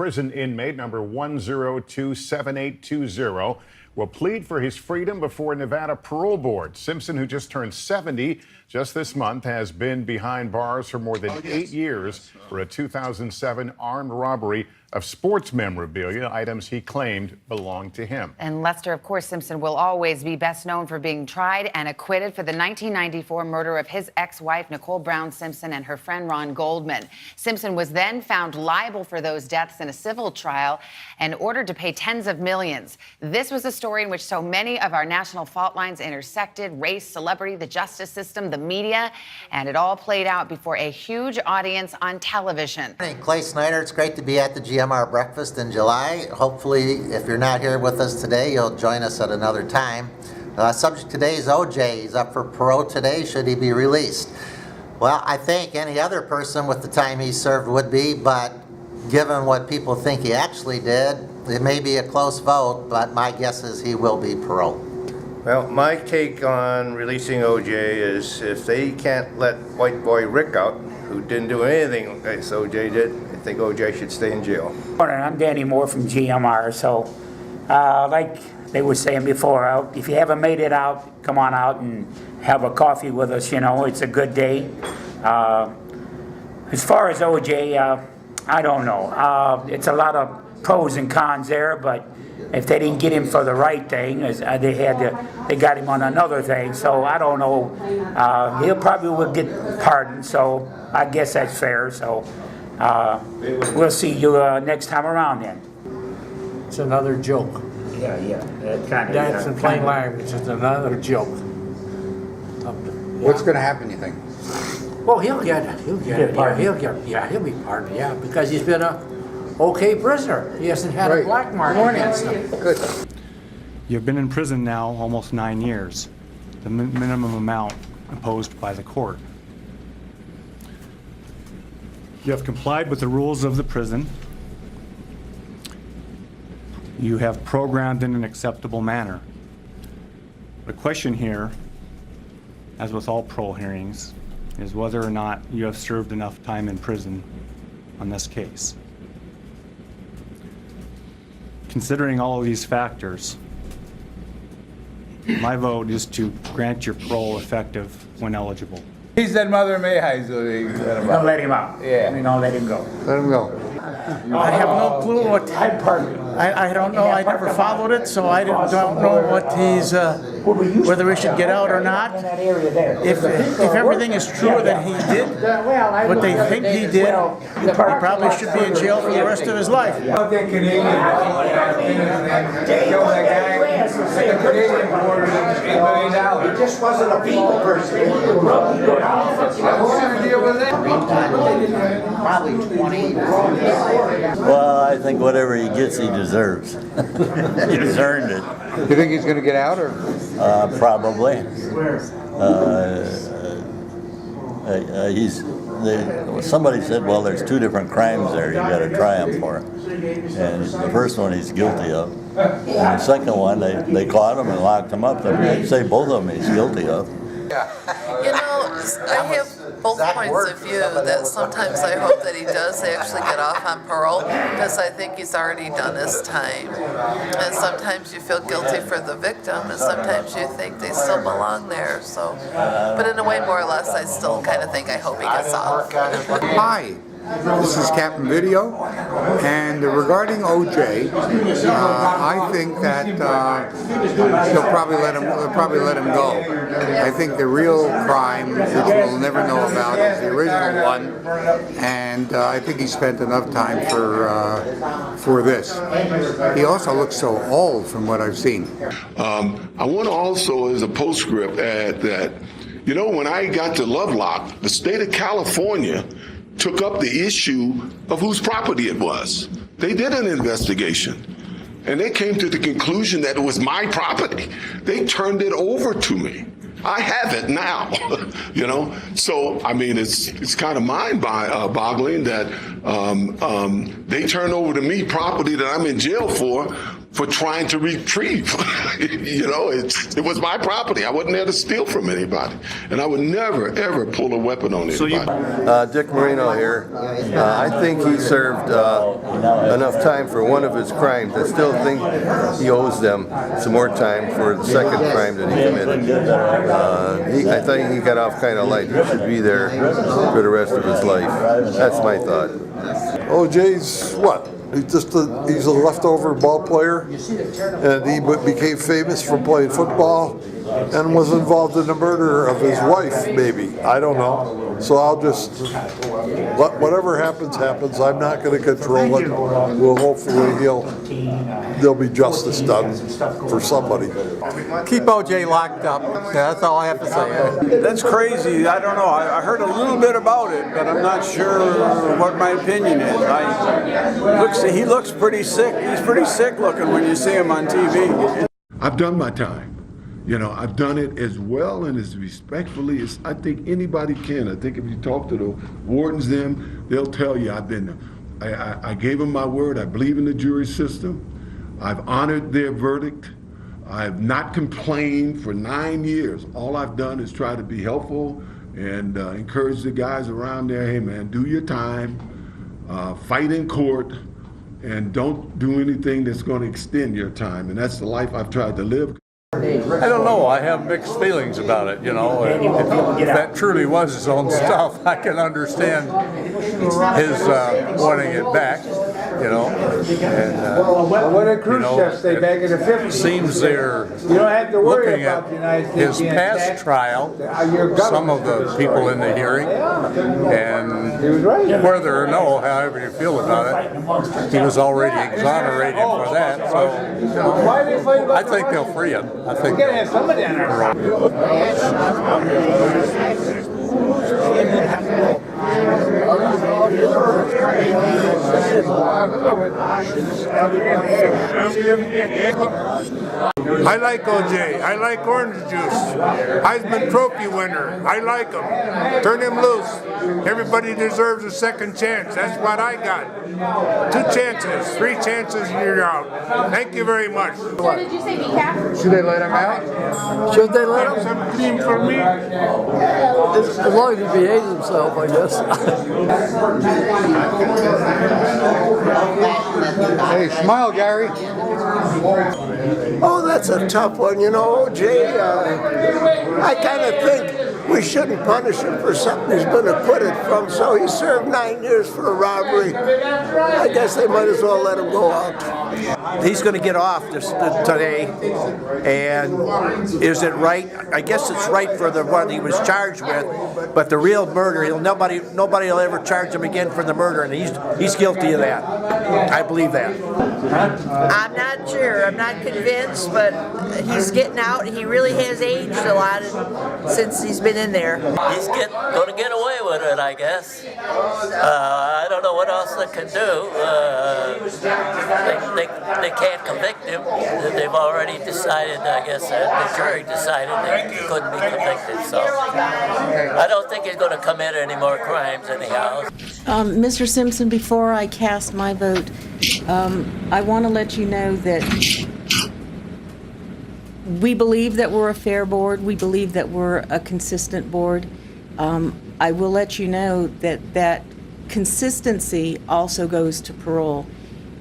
prison inmate number 1027820 will plead for his freedom before Nevada parole board. Simpson, who just turned 70 just this month, has been behind bars for more than 8 years for a 2007 armed robbery of sports memorabilia, items he claimed belonged to him. And Lester, of course, Simpson will always be best known for being tried and acquitted for the 1994 murder of his ex-wife, Nicole Brown Simpson, and her friend Ron Goldman. Simpson was then found liable for those deaths in a civil trial and ordered to pay tens of millions. This was a story in which so many of our national fault lines intersected: race, celebrity, the justice system, the media, and it all played out before a huge audience on television. Hey, Clay Snyder, it's great to be at the GMR breakfast in July. Hopefully, if you're not here with us today, you'll join us at another time. Subject today is OJ. He's up for parole today. Should he be released? Well, I think any other person with the time he served would be, but given what people think he actually did, it may be a close vote, but my guess is he will be paroled. Well, my take on releasing OJ is if they can't let white boy Rick out, who didn't do anything like OJ did, I think OJ should stay in jail. Morning, I'm Danny Moore from GMR. So, like they were saying before, if you haven't made it out, come on out and have a coffee with us. You know, it's a good day. As far as OJ, I don't know. It's a lot of pros and cons there, but if they didn't get him for the right thing, they got him on another thing. So I don't know. He'll probably will get pardoned. So I guess that's fair. So we'll see you next time around then. It's another joke. Yeah. That's in plain language. It's another joke. What's going to happen, you think? Well, he'll be pardoned. Yeah, because he's been a okay prisoner. He hasn't had a black mark against him. Good. You've been in prison now almost 9 years, the minimum amount imposed by the court. You have complied with the rules of the prison. You have programmed in an acceptable manner. The question here, as with all parole hearings, is whether or not you have served enough time in prison on this case. Considering all of these factors, my vote is to grant your parole effective when eligible. He said Mother May High, so Don't let him out. Yeah. We don't let him go. Let him go. I have no clue what. I don't know. I never followed it, so I don't know what he's whether he should get out or not. If everything is true that he did what they think he did, he probably should be in jail for the rest of his life. He just wasn't a people person. Probably 20. Well, I think whatever he gets, he deserves. He's earned it. You think he's going to get out, or? Probably. Somebody said, well, there's two different crimes there you got to try him for. And the first one he's guilty of. And the second one, they caught him and locked him up. I'd say both of them he's guilty of. You know, I have both points of view that sometimes I hope that he does actually get off on parole, because I think he's already done his time. And sometimes you feel guilty for the victim, and sometimes you think they still belong there. So, but in a way, more or less, I still kind of think I hope he gets off. Hi. This is Captain Video, and regarding OJ, I think that they'll probably let him go. I think the real crime, which we'll never know about, is the original one, and I think he spent enough time for this. He also looks so old from what I've seen. I want to also, as a postscript, add that, you know, when I got to Lovelock, the state of California took up the issue of whose property it was. They did an investigation, and they came to the conclusion that it was my property. They turned it over to me. I have it now, you know? So, I mean, it's kind of mind-boggling that they turned over to me property that I'm in jail for for trying to retrieve. You know, it was my property. I wasn't there to steal from anybody. And I would never, ever pull a weapon on anybody. Dick Marino here. I think he served enough time for one of his crimes. I still think he owes them some more time for the second crime that he committed. I think he got off kind of light. He should be there for the rest of his life. That's my thought. OJ's what? He's a leftover ball player, and he became famous for playing football and was involved in the murder of his wife, maybe. I don't know. So I'll just let whatever happens, happens. I'm not going to control it. Well, hopefully there'll be justice done for somebody. Keep OJ locked up. That's all I have to say. That's crazy. I don't know. I heard a little bit about it, but I'm not sure what my opinion is. He looks pretty sick. He's pretty sick looking when you see him on TV. I've done my time. You know, I've done it as well and as respectfully as I think anybody can. I think if you talk to the wardens, they'll tell you I gave them my word. I believe in the jury system. I've honored their verdict. I've not complained for 9 years. All I've done is try to be helpful and encourage the guys around there, hey man, do your time, fight in court, and don't do anything that's going to extend your time. And that's the life I've tried to live. I don't know. I have mixed feelings about it, you know. If that truly was his own stuff, I can understand his wanting it back, you know. And, when did Khrushchev stay back in the 50s? Seems they're you don't have to worry looking about at the United States his past trial, some of the people in the hearing, and whether or no, however you feel about it, he was already exonerated for that. So, you know, I think they'll free him. I think we gotta have somebody on our I like OJ. I like orange juice. Heisman Trophy winner. I like him. Turn him loose. Everybody deserves a second chance. That's what I got. 2 chances, 3 chances, and you're out. Thank you very much. So did you say be careful? Should they let him out? Should they let him? Some team for me? As long as he behaves himself, I guess. Hey, smile, Gary. Oh, that's a tough one. You know, OJ, I kind of think we shouldn't punish him for something he's been acquitted from. So he served 9 years for a robbery. I guess they might as well let him go out. He's going to get off today, and is it right? I guess it's right for the one he was charged with, but the real murder, nobody will ever charge him again for the murder, and he's guilty of that. I believe that. I'm not sure. I'm not convinced, but he's getting out. He really has aged a lot since he's been in there. He's going to get away with it, I guess. I don't know what else they can do. They can't convict him. They've already decided, I guess, the jury decided that he couldn't be convicted. So I don't think he's going to commit any more crimes anyhow. Mr. Simpson, before I cast my vote, I want to let you know that we believe that we're a fair board. We believe that we're a consistent board. I will let you know that consistency also goes to parole.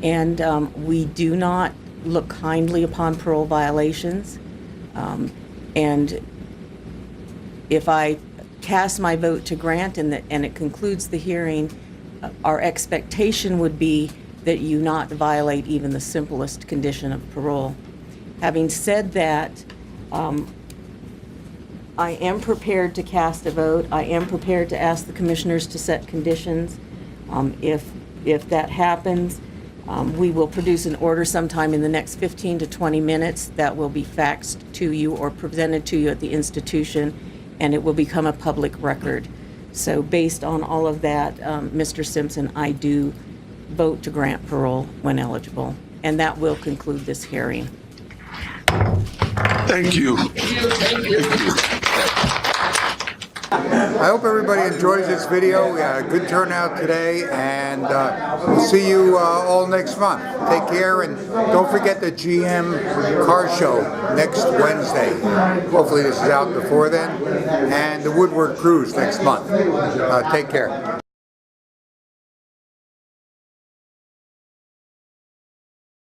And we do not look kindly upon parole violations. And if I cast my vote to grant and it concludes the hearing, our expectation would be that you not violate even the simplest condition of parole. Having said that, I am prepared to cast a vote. I am prepared to ask the commissioners to set conditions. If that happens, we will produce an order sometime in the next 15 to 20 minutes that will be faxed to you or presented to you at the institution, and it will become a public record. So based on all of that, Mr. Simpson, I do vote to grant parole when eligible, and that will conclude this hearing. Thank you. I hope everybody enjoys this video. We had a good turnout today, and we'll see you all next month. Take care, and don't forget the GM car show next Wednesday. Hopefully this is out before then, and the Woodward Cruise next month. Take care.